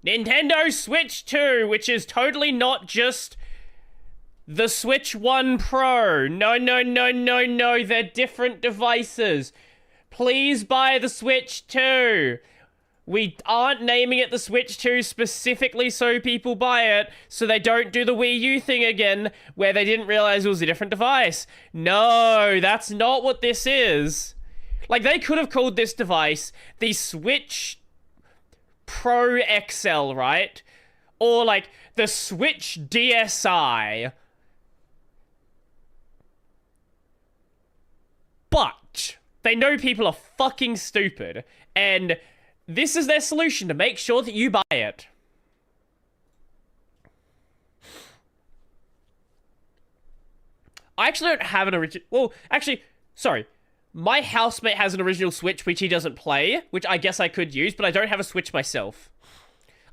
Nintendo Switch 2, which is totally not just the Switch 1 Pro. No, no, no, no, no. They're different devices. Please buy the Switch 2. We aren't naming it the Switch 2 specifically so people buy it, so they don't do the Wii U thing again, where they didn't realize it was a different device. No, that's not what this is. Like, they could have called this device the Switch Pro XL, right? Or, like, the Switch DSi. But they know people are fucking stupid, and this is their solution to make sure that you buy it. I actually don't have an original... Well, actually, sorry. My housemate has an original Switch, which he doesn't play, which I guess I could use, but I don't have a Switch myself.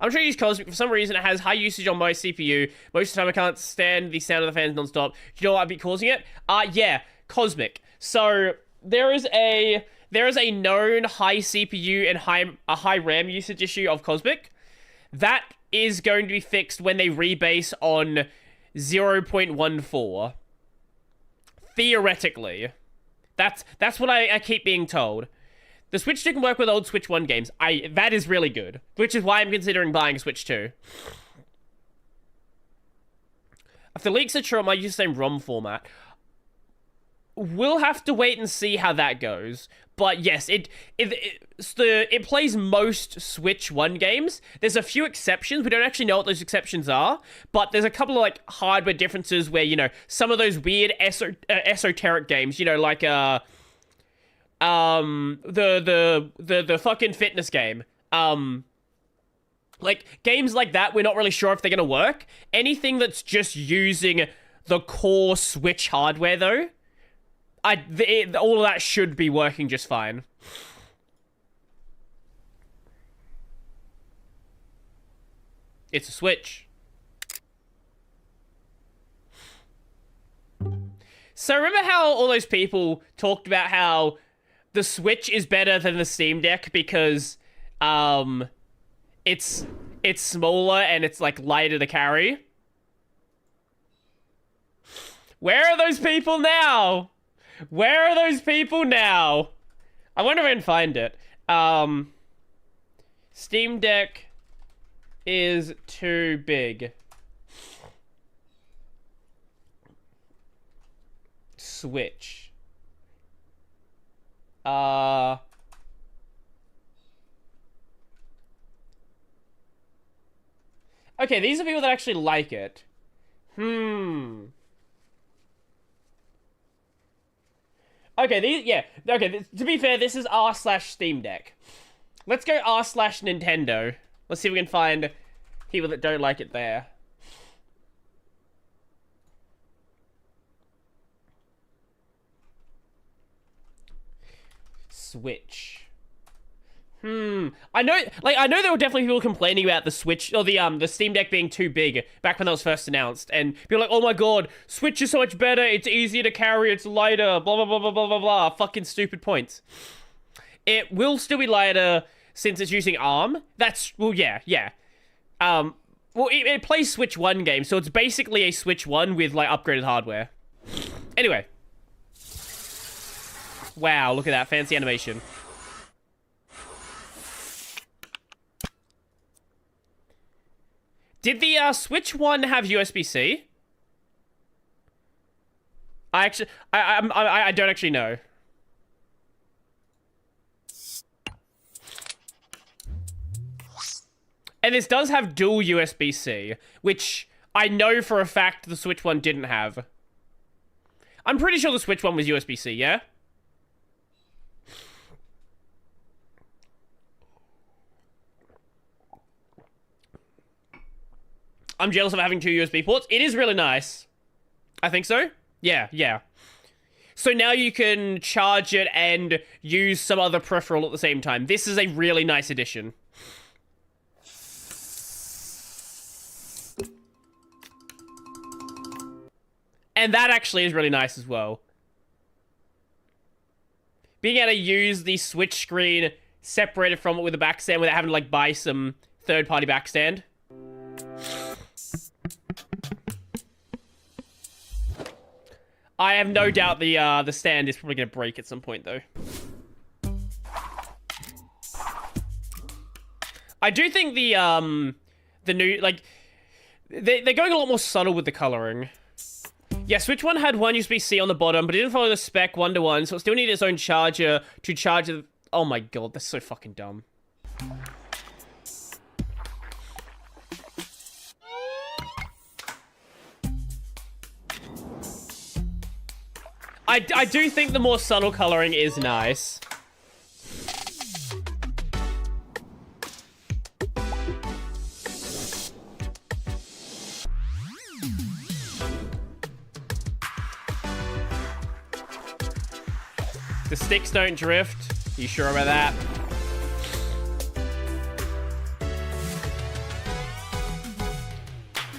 I'm trying to use Cosmic. For some reason, it has high usage on my CPU. Most of the time, I can't stand the sound of the fans non-stop. Do you know what I'd be causing it? Yeah, Cosmic. So, there is a known high CPU and high RAM usage issue of Cosmic. That is going to be fixed when they rebase on 0.14. Theoretically. That's what I keep being told. The Switch 2 can work with old Switch 1 games. That is really good. Which is why I'm considering buying a Switch 2. If the leaks are true, I might use the same ROM format. We'll have to wait and see how that goes. But yes, it plays most Switch 1 games. There's a few exceptions. We don't actually know what those exceptions are. But there's a couple of, like, hardware differences where, you know, some of those weird esoteric games, you know, like, the fucking fitness game. Like, games like that, we're not really sure if they're gonna work. Anything that's just using the core Switch hardware, though, all of that should be working just fine. It's a Switch. So remember how all those people talked about how the Switch is better than the Steam Deck because it's smaller and it's, like, lighter to carry? Where are those people now? Where are those people now? I wonder if I can find it. Steam Deck is too big. Switch. Okay, these are people that actually like it. Okay, to be fair, this is r/Steam Deck. Let's go r/Nintendo. Let's see if we can find people that don't like it there. Switch. I know there were definitely people complaining about the Switch, or the Steam Deck being too big back when that was first announced, and people were like, oh my god, Switch is so much better, it's easier to carry, it's lighter, blah, blah, blah, blah, blah, blah, blah, fucking stupid points. It will still be lighter since it's using ARM. Well, yeah. Well, it plays Switch 1 games, so it's basically a Switch 1 with, like, upgraded hardware. Anyway. Wow, look at that fancy animation. Did the Switch 1 have USB-C? I don't actually know. And this does have dual USB-C, which I know for a fact the Switch 1 didn't have. I'm pretty sure the Switch 1 was USB-C, yeah? I'm jealous of having 2 USB ports. It is really nice. I think so. Yeah. So now you can charge it and use some other peripheral at the same time. This is a really nice addition. And that actually is really nice as well. Being able to use the Switch screen separated from it with a back stand without having to, like, buy some third-party backstand. I have no doubt the stand is probably going to break at some point, though. I do think the new, like, they're going a lot more subtle with the coloring. Yeah, Switch 1 had one USB-C on the bottom, but it didn't follow the spec one-to-one, so it still needed its own charger to charge it. Oh my god, that's so fucking dumb. I do think the more subtle coloring is nice. The sticks don't drift. You sure about that?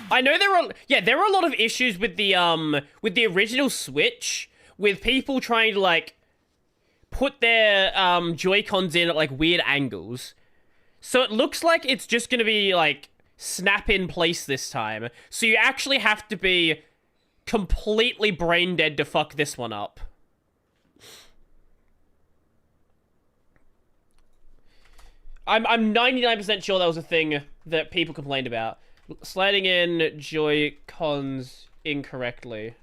I know there are a lot of issues with the original Switch, with people trying to like put their Joy-Cons in at like weird angles. So it looks like it's just gonna be like snap in place this time. So you actually have to be completely brain dead to fuck this one up. I'm 99% sure that was a thing that people complained about. Sliding in Joy-Cons incorrectly.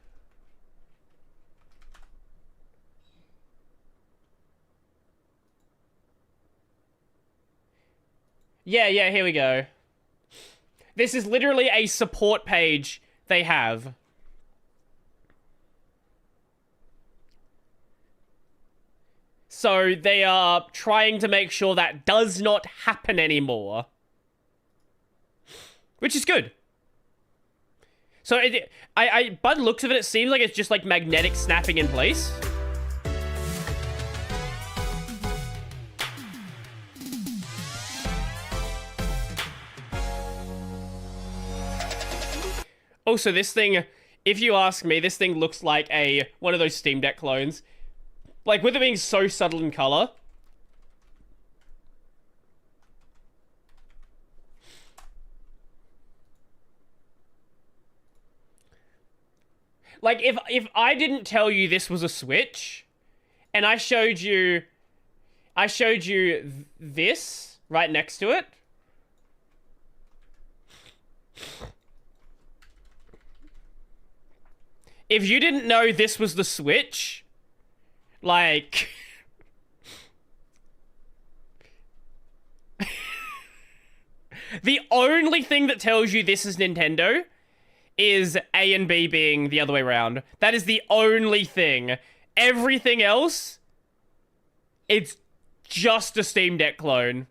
Yeah, here we go. This is literally a support page they have. So they are trying to make sure that does not happen anymore. Which is good. So by the looks of it, it seems like it's just like magnetic snapping in place. Also, this thing, if you ask me, this thing looks like one of those Steam Deck clones. Like, with it being so subtle in color. Like, if I didn't tell you this was a Switch, and I showed you this right next to it. If you didn't know this was the Switch, like... the only thing that tells you this is Nintendo is A and B being the other way around. That is the only thing. Everything else, it's just a Steam Deck clone.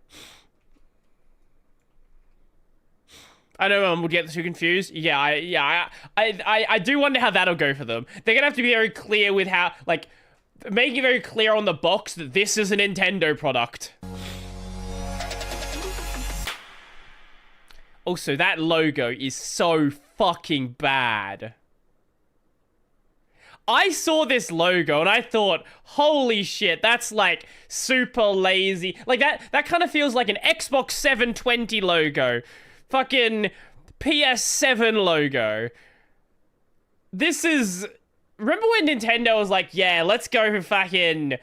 I know everyone would get too confused. I do wonder how that'll go for them. They're gonna have to be very clear with how, like, make it very clear on the box that this is a Nintendo product. Also, that logo is so fucking bad. I saw this logo and I thought, holy shit, that's like super lazy. Like that kind of feels like an Xbox 720 logo. Fucking PS7 logo. This is... Remember when Nintendo was like, yeah, let's go for fucking...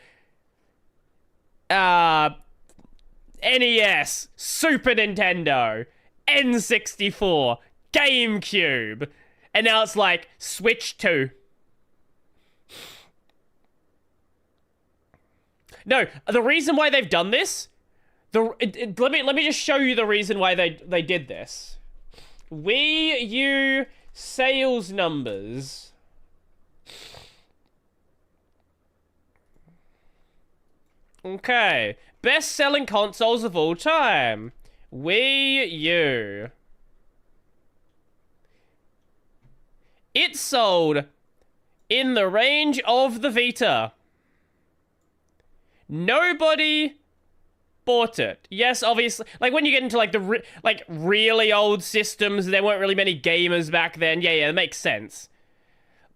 NES, Super Nintendo, N64, GameCube. And now it's like, Switch 2. No, the reason why they've done this... let me just show you the reason why they did this. Wii U sales numbers. Okay. Best-selling consoles of all time. Wii U. It sold in the range of the Vita. Nobody bought it. Yes, obviously. Like, when you get into, like, the really old systems, there weren't really many gamers back then. Yeah, it makes sense.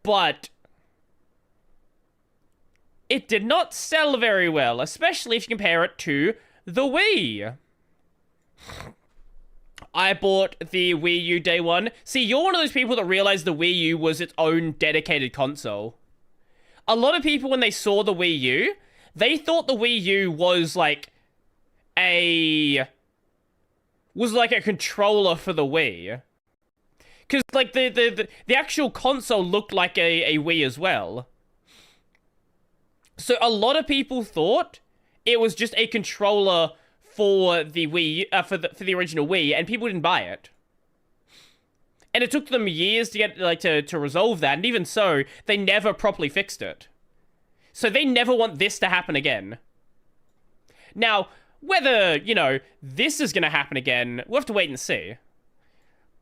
But it did not sell very well, especially if you compare it to the Wii. I bought the Wii U day one. See, you're one of those people that realized the Wii U was its own dedicated console. A lot of people, when they saw the Wii U, they thought the Wii U was like a controller for the Wii. Because, like, the actual console looked like a Wii as well. So a lot of people thought it was just a controller for the Wii, for the original Wii, and people didn't buy it. And it took them years to get, like, to resolve that, and even so, they never properly fixed it. So they never want this to happen again. Now, whether, you know, this is going to happen again, we'll have to wait and see.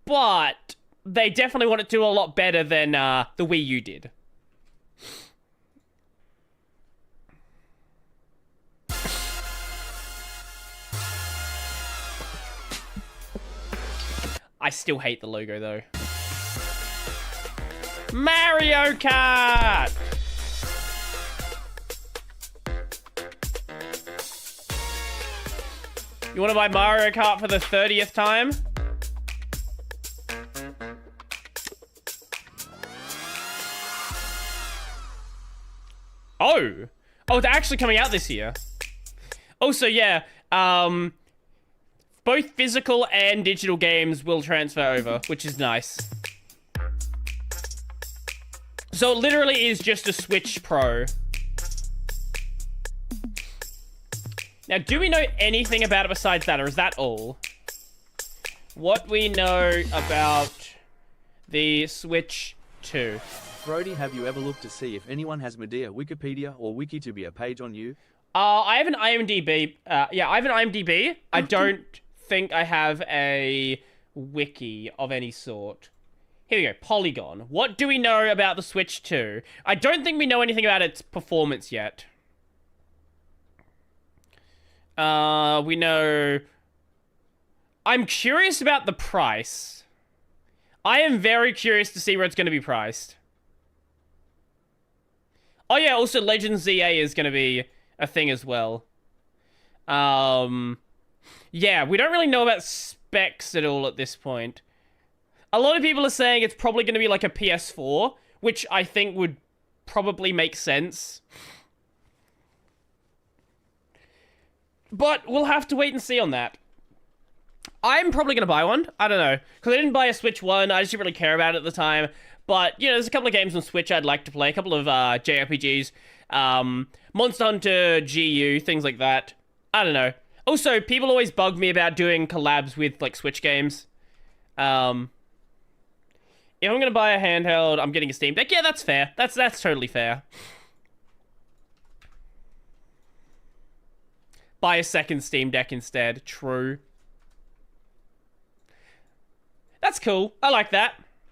But they definitely want it to do a lot better than the Wii U did. I still hate the logo, though. Mario Kart! You want to buy Mario Kart for the 30th time? Oh! Oh, it's actually coming out this year. Also, yeah, both physical and digital games will transfer over, which is nice. So it literally is just a Switch Pro. Now, do we know anything about it besides that, or is that all? What we know about the Switch 2. Brodie, have you ever looked to see if anyone has Medea, Wikipedia, or Wiki to be a page on you? I have an IMDb. Yeah, I have an IMDb. I don't think I have a wiki of any sort. Here we go. Polygon. What do we know about the Switch 2? I don't think we know anything about its performance yet. We know... I'm curious about the price. I am very curious to see where it's going to be priced. Oh yeah, also Legends ZA is going to be a thing as well. Yeah, we don't really know about specs at all at this point. A lot of people are saying it's probably going to be like a PS4, which I think would probably make sense. But we'll have to wait and see on that. I'm probably going to buy one. I don't know. Because I didn't buy a Switch 1. I just didn't really care about it at the time. But, you know, there's a couple of games on Switch I'd like to play. A couple of JRPGs. Monster Hunter, GU, things like that. I don't know. Also, people always bug me about doing collabs with, like, Switch games. If I'm going to buy a handheld, I'm getting a Steam Deck. Yeah, that's fair. That's totally fair. Buy a second Steam Deck instead. True. That's cool. I like that.